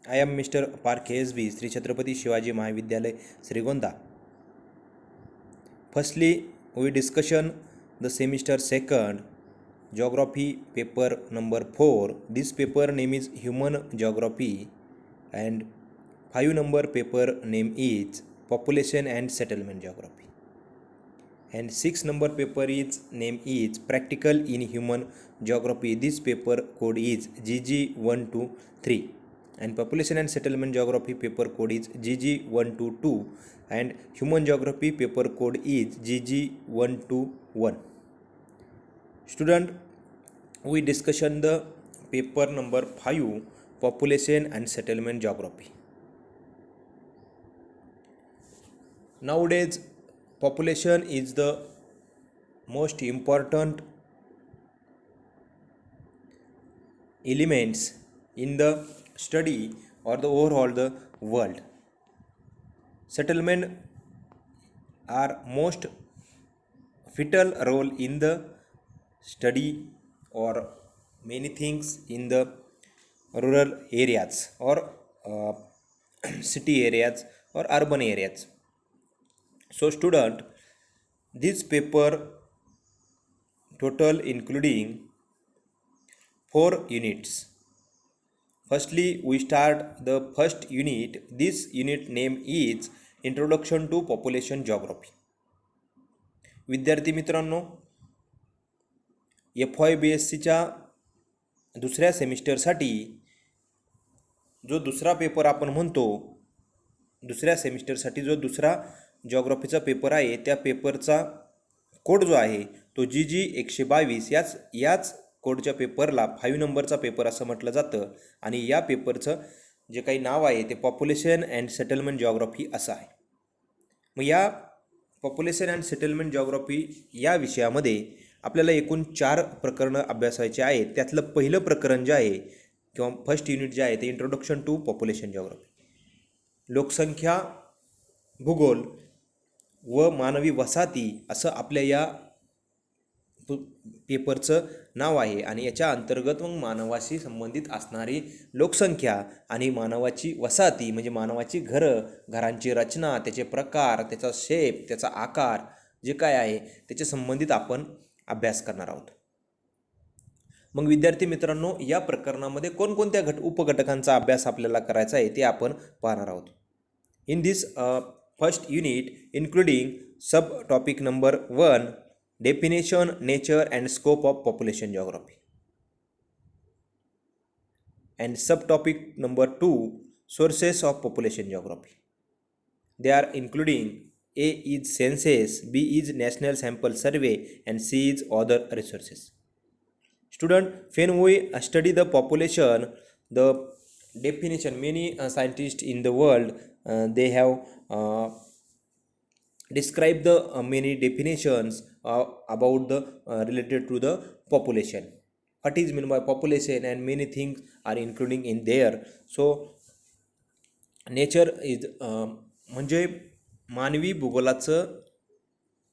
I am Mr. Park KSB, Sri Chhatrapati Shivaji Mahavidyalay, Srigonda. Firstly, we discussion the semester second, geography paper number 4. This paper name is Human Geography, and 5 number paper name is Population and Settlement Geography. And 6 number paper is name is Practical in Human Geography. This paper code is GG123, and Population and Settlement Geography paper code is GG122, and Human Geography paper code is GG121. Student, we discussion the paper number 5, Population and Settlement Geography. Nowadays, population is the most important elements in the study or the overall the world. Settlement are most vital role in the study or many things in the rural areas or city areas or urban areas. So student, this paper total including 4 units. Firstly, we start the first unit. This unit name is Introduction to Population Geography. विद्यार्थी मित्रांनो, FYBSCच्या दुसऱ्या सेमिस्टरसाठी जो दुसरा paper आपण म्हणतो, दुसऱ्या सेमिस्टरसाठी जो दुसरा जिओग्राफीचा पेपर आहे, त्या पेपरचा कोड जो आहे तो GG122 याच कोडच्या पेपरला 5 नंबरचा पेपर असं म्हटलं जातं. आणि या पेपरचं जे काही नाव आहे ते पॉप्युलेशन अँड सेटलमेंट जिओग्राफी असं आहे. मग या पॉप्युलेशन अँड सेटलमेंट जिओग्राफी या विषयामध्ये आपल्याला एकूण 4 प्रकरणं अभ्यासायचे आहेत. त्यातलं पहिलं प्रकरण जे आहे किंवा फर्स्ट युनिट जे आहे ते इंट्रोडक्शन टू पॉप्युलेशन जिओग्राफी, लोकसंख्या, भूगोल व मानवी वसाहती असं आपल्या या पेपरचं नाव आहे. आणि याच्या अंतर्गत मग मानवाशी संबंधित असणारी लोकसंख्या आणि मानवाची वसाहती म्हणजे मानवाची घरं, घरांची रचना, त्याचे प्रकार, त्याचा शेप, त्याचा आकार जे काय आहे त्याच्या संबंधित आपण अभ्यास करणार आहोत. मग विद्यार्थी मित्रांनो, या प्रकरणामध्ये कोणकोणत्या उपघटकांचा अभ्यास आपल्याला करायचा आहे ते आपण पाहणार आहोत. In this first unit including sub topic number 1, definition, nature and scope of population geography, and subtopic number 2, sources of population geography. They are including A is census, B is national sample survey, and C is other resources. Student, when we study the population, the definition, many scientists in the world they have describe the many definitions about the related to the population. What is meant by population, and many things are including in there. So nature is म्हणजे मानवी भूगोलाचं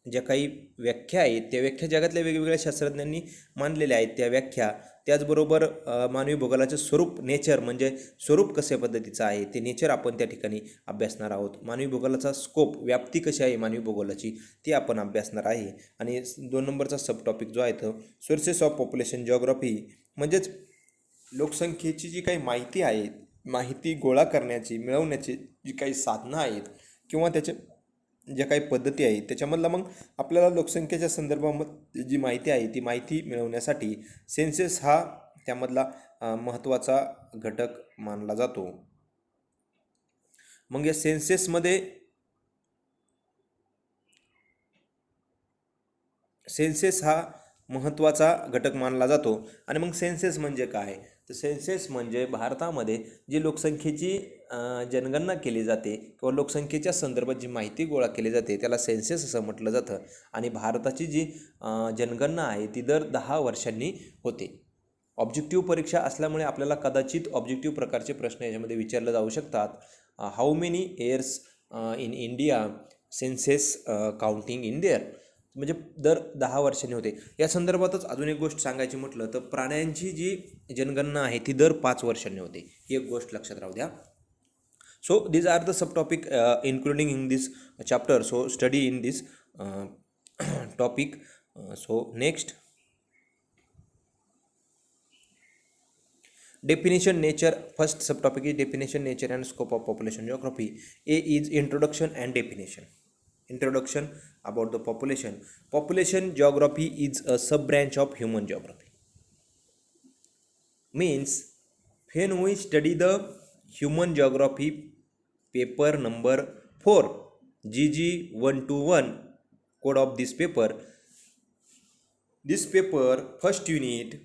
ज्या काही व्याख्या आहेत त्या व्याख्या जगातल्या वेगवेगळ्या शास्त्रज्ञांनी मांडलेल्या आहेत त्या व्याख्या. त्याचबरोबर मानवी भूगोलाचं स्वरूप, नेचर म्हणजे स्वरूप कशा पद्धतीचं आहे ते नेचर आपण त्या ठिकाणी अभ्यासणार आहोत. मानवी भूगोलाचा स्कोप, व्याप्ती कशी आहे मानवी भूगोलाची ती आपण अभ्यासणार आहे. आणि 2 नंबरचा सब टॉपिक जो आहे तो सोर्सेस ऑफ पॉप्युलेशन जिओग्राफी म्हणजेच लोकसंख्येची जी काही माहिती आहे, माहिती गोळा करण्याची, मिळवण्याची जी काही साधनं आहेत किंवा त्याचे ज्या काही पद्धती आहेत त्याच्यामधला मग आपल्याला लोकसंख्येच्या संदर्भामध्ये जी माहिती आहे ती माहिती मिळवण्यासाठी सेन्सस हा त्यामधला महत्त्वाचा घटक मानला जातो. मग या सेन्ससमध्ये सेन्सस हा महत्त्वाचा घटक मानला जातो. आणि मग सेन्सस म्हणजे काय, तर सेन्सस म्हणजे भारतामध्ये जी लोकसंख्येची जनगणना केली जाते किंवा लोकसंख्येच्या संदर्भात जी माहिती गोळा केली जाते त्याला सेन्सस असं म्हटलं जातं. आणि भारताची जी जनगणना आहे ती दर 10 वर्षांनी होते. ऑब्जेक्टिव्ह परीक्षा असल्यामुळे आपल्याला कदाचित ऑब्जेक्टिव्ह प्रकारचे प्रश्न याच्यामध्ये विचारले जाऊ शकतात. How many years in India census counting in there. म्हणजे दर 10 वर्षांनी होते. या संदर्भातच अजून एक गोष्ट सांगायची म्हटलं तर प्राण्यांची जी जनगणना आहे ती दर 5 वर्षांनी होते. ही एक गोष्ट लक्षात राहू द्या. So these are the subtopic including in this chapter. So study in this topic. So next, definition, nature. First subtopic is definition, nature and scope of population geography. A is introduction and definition. Introduction about the population. Population geography is a sub branch of human geography. Means when we study the human geography paper number 4 GG 121 code of this paper first unit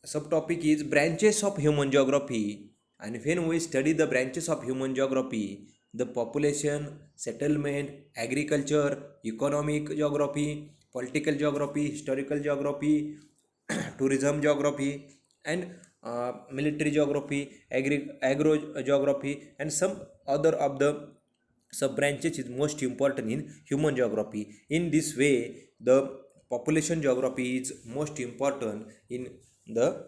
subtopic is branches of human geography, and when we study the branches of human geography, the population, settlement, agriculture, economic geography, political geography, historical geography, tourism geography, and military geography, agro geography, and some other of the sub branches is most important in human geography. In this way, the population geography is most important in the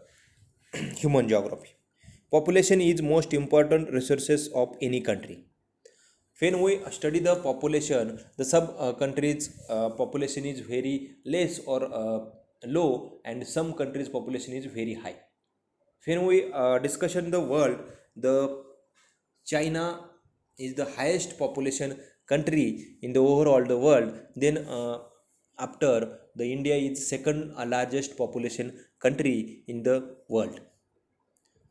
human geography. Population is most important resources of any country. When we study the population, the sub countries population is very less or low, and some countries population is very high. When we discussion the world, the China is the highest population country in the overall the world. Then after the India is second largest population country in the world,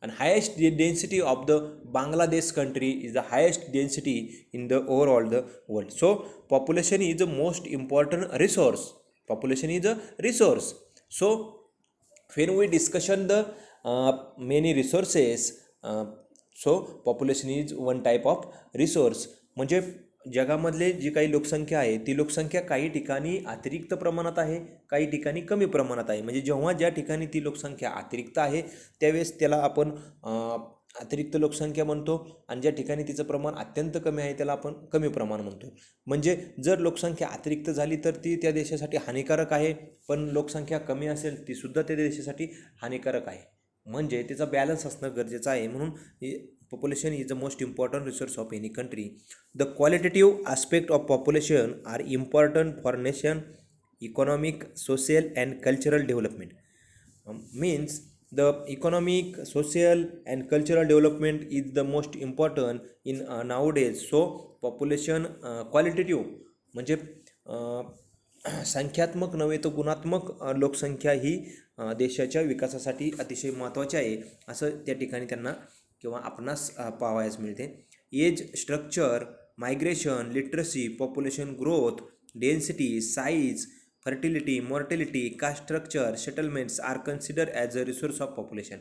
and highest density of the Bangladesh country is the highest density in the overall the world. So population is the most important resource. Population is a resource. So when we discussion the many resources, so population is one type of resource. म्हणजे जगामधले जी काही लोकसंख्या आहे ती लोकसंख्या काही ठिकाणी अतिरिक्त प्रमाणात आहे, काही ठिकाणी कमी प्रमाणात आहे. म्हणजे जेव्हा ज्या ठिकाणी ती लोकसंख्या अतिरिक्त आहे त्यावेळेस त्याला आपण अतिरिक्त लोकसंख्या म्हणतो, आणि ज्या ठिकाणी तिचं प्रमाण अत्यंत कमी आहे त्याला आपण कमी प्रमाण म्हणतो. म्हणजे जर लोकसंख्या अतिरिक्त झाली तर ती त्या देशासाठी हानिकारक आहे, पण लोकसंख्या कमी असेल तीसुद्धा त्या देशासाठी हानिकारक आहे. म्हणजे त्याचा बॅलन्स असणं गरजेचं आहे. म्हणून population is the most important resource of any country. The qualitative aspect of population are important for nation economic, social and cultural development. Means the economic, social and cultural development is the most important in nowadays. So population qualitative म्हणजे संख्यात्मक नव्हे तर गुणात्मक लोकसंख्या ही देशाच्या विकासासाठी अतिशय महत्त्वाची आहे असं त्या ठिकाणी त्यांना किंवा आपणास पाहावयास मिळते. Age structure, migration, literacy, population growth, density, size, fertility, mortality, caste structure, settlements are consider as a resource of population.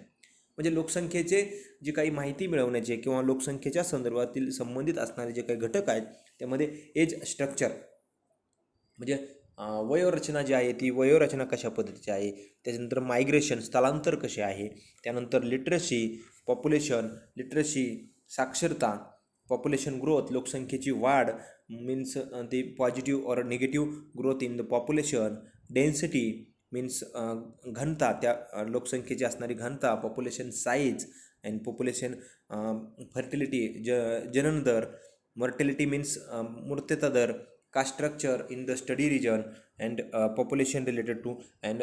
म्हणजे लोकसंख्येचे जी काही माहिती मिळवण्याचे किंवा लोकसंख्येच्या संदर्भातील संबंधित असणारे जे काही घटक आहेत त्यामध्ये एज स्ट्रक्चर म्हणजे वयोरचना जी आहे ती वयोरचना कशा पद्धतीची आहे, त्याच्यानंतर मायग्रेशन स्थलांतर कसे आहे, त्यानंतर लिटरसी पॉप्युलेशन लिटरसी साक्षरता, पॉप्युलेशन ग्रोथ लोकसंख्येची वाढ मीन्स ती पॉझिटिव्ह और negative growth in the population, density means घनता त्या लोकसंख्येची असणारी घनता, population size and population fertility जनन दर, मॉर्टिलिटी मीन्स मृत्यता दर, caste structure in the study region and population related to and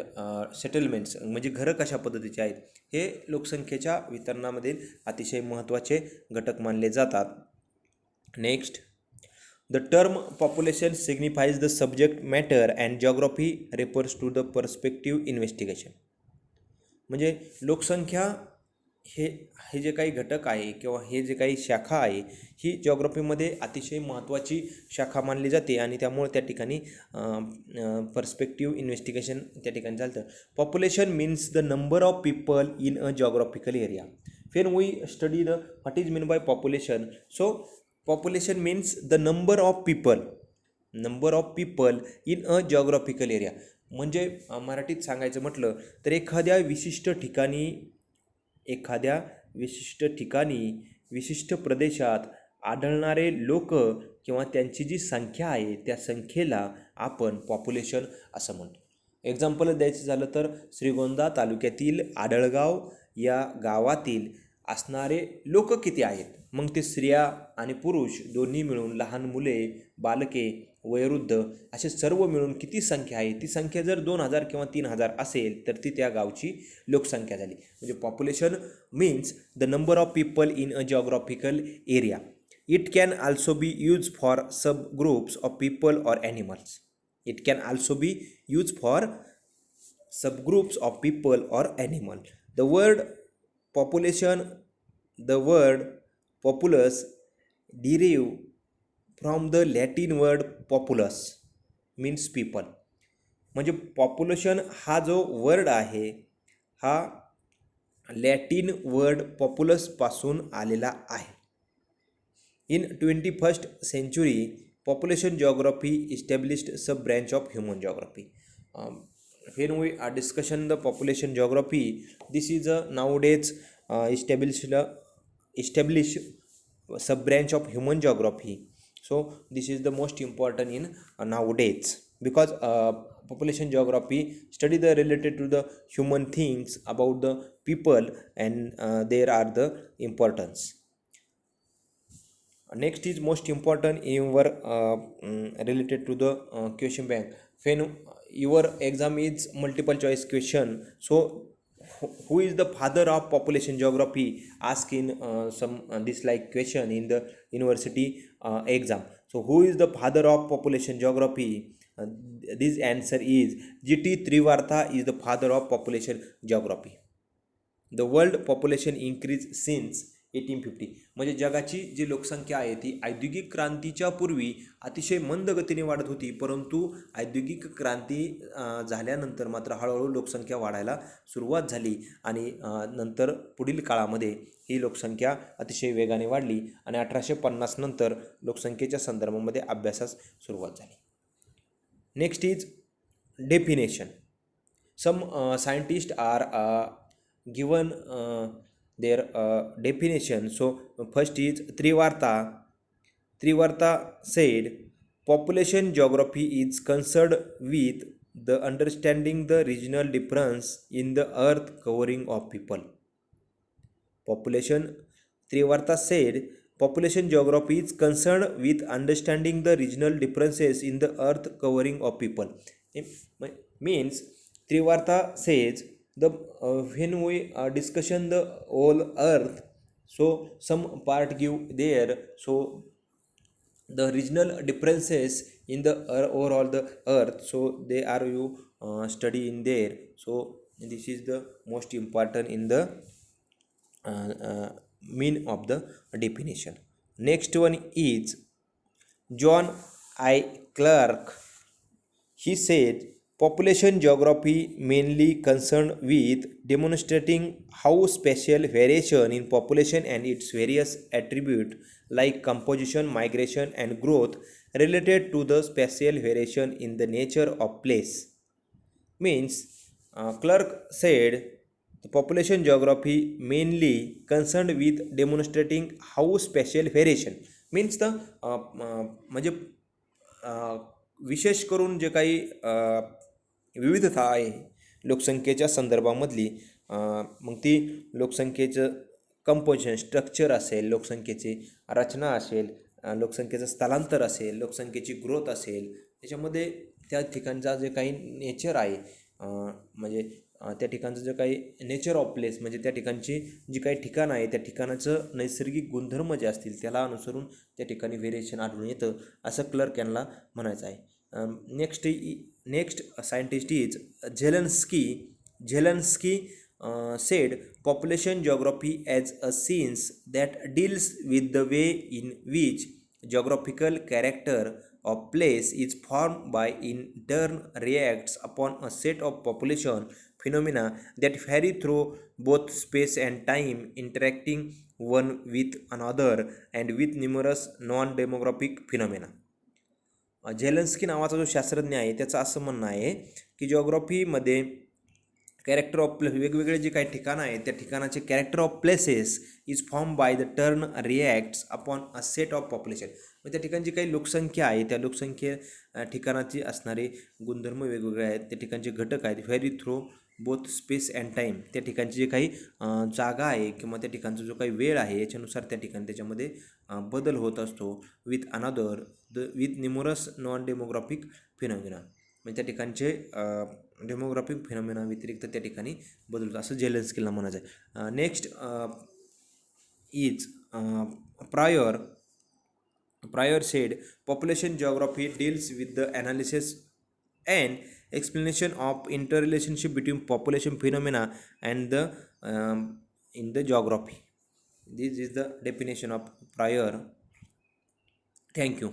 settlements म्हणजे घरं कशा पद्धतीचे आहेत हे लोकसंख्येच्या वितरणामधील अतिशय महत्त्वाचे घटक मानले जातात. Next, the term population signifies the subject matter and geography refers to the perspective investigation. म्हणजे लोकसंख्या हे जे काही घटक आहे किंवा हे जे काही शाखा आहे ही जिओग्राफीमध्ये अतिशय महत्त्वाची शाखा मानली जाते आणि त्यामुळे त्या ठिकाणी पर्स्पेक्टिव्ह इन्व्हेस्टिगेशन त्या ठिकाणी चालतं. Population means the number of people in a geographical area. When we study the what is mean by population, so population means the number of people in a geographical area. म्हणजे मराठीत सांगायचं म्हटलं तर एखाद्या विशिष्ट ठिकाणी विशिष्ट प्रदेशात आढळणारे लोक किंवा त्यांची जी संख्या आहे त्या संख्येला आपण पॉप्युलेशन असं म्हणतो. एक्झाम्पल द्यायचं झालं तर श्रीगोंदा तालुक्यातील आडळगाव या गावातील असणारे लोक किती आहेत, मग ते स्त्रिया आणि पुरुष दोन्ही मिळून, लहान मुले, बालके, वयोवृद्ध असे सर्व मिळून किती संख्या आहे, ती संख्या जर 2000 किंवा 3000 असेल तर ती त्या गावची लोकसंख्या झाली. म्हणजे population means the number of people in a geographical area. It can also be use for sub groups of people or animals. It can also be used for subgroups of people or animal. The word population, the word populus derive from the Latin word populus means people. म्हणजे population हा जो word आहे हा Latin word पॉप्युलसपासून आलेला आहे. In 21st century, population geography established sub-branch of human geography. When we are discussing the population geography, this is a nowadays established sub-branch of human geography. So this is the most important in nowadays, because population geography study the related to the human things about the people, and there are the importance. Next is most important in your related to the question bank. When your exam is multiple choice question, so who is the father of population geography, ask in some this like question in the university exam. So who is the father of population geography? This answer is G.T. Trivartha is the father of population geography. The world population increase since 1850. म्हणजे जगाची जी लोकसंख्या आहे ती औद्योगिक क्रांतीच्या पूर्वी अतिशय मंद गतीने वाढत होती, परंतु औद्योगिक क्रांती झाल्यानंतर मात्र हळूहळू लोकसंख्या वाढायला सुरुवात झाली आणि नंतर पुढील काळामध्ये ही लोकसंख्या अतिशय वेगाने वाढली आणि 1850 नंतर लोकसंख्येच्या संदर्भामध्ये अभ्यासास सुरुवात झाली. Next is definition. Some scientist are given their definition. So first is Trivartha. Trivartha said population geography is concerned with the understanding the regional difference in the earth covering of people. Trivartha said population geography is concerned with understanding the regional differences in the earth covering of people. It means Trivartha says the when we discussion the whole earth, so some part give there, so the regional differences in the overall the earth, so they are you study in there. So this is the most important in the mean of the definition. Next one is John I. Clark. He said population geography mainly concerned with demonstrating how spatial variation in population and its various attributes like composition, migration, and growth related to the spatial variation in the nature of place. Means Clark said the population geography mainly concerned with demonstrating how spatial variation means the म्हणजे विशेष करून जे काही विविधता आहे लोकसंख्येच्या संदर्भामधली, मग ती लोकसंख्येचं कंपोजिशन स्ट्रक्चर असेल, लोकसंख्येची रचना असेल, लोकसंख्येचं स्थलांतर असेल, लोकसंख्येची ग्रोथ असेल, त्याच्यामध्ये त्या ठिकाणचा जे काही नेचर आहे, म्हणजे त्या ठिकाणचं जे काही नेचर ऑफ प्लेस म्हणजे त्या ठिकाणची जी काही ठिकाणं आहे त्या ठिकाणाचं नैसर्गिक गुणधर्म जे असतील त्याला अनुसरून त्या ठिकाणी व्हेरिएशन आढळून येतं असं क्लर्क यांना म्हणायचं आहे. Next scientist is Zelensky. Zelensky said population geography as a science that deals with the way in which geographical character of place is formed by in turn reacts upon a set of population phenomena that vary through both space and time, interacting one with another and with numerous non-demographic phenomena. Zelensky नावाचा जो शास्त्रज्ञ आहे त्याचं असं म्हणणं आहे की जिओग्राफीमध्ये character of place, वेगवेगळे जे काही ठिकाणं आहेत त्या ठिकाणाचे character of places is form by the turn reacts upon a set of population. मग त्या ठिकाणी जी काही लोकसंख्या आहे त्या ठिकाणाची असणारे गुणधर्म वेगवेगळे आहेत. त्या ठिकाणचे घटक आहेत vary through both space and time. त्या ठिकाणची जे काही जागा आहे किंवा त्या ठिकाणचा जो काही वेळ आहे याच्यानुसार त्या ठिकाणी त्याच्यामध्ये बदल होत असतो. With numerous non demographic phenomena. म्हणजे त्या ठिकाणचे डेमोग्राफिक फिनॉमिना व्यतिरिक्त त्या ठिकाणी बदल होतो असं जेलेन्स्कीला म्हणायचं आहे. Next is prior said population geography deals with the analysis and explanation of interrelationship between population phenomena and the in the geography. This is the definition of prior. Thank you.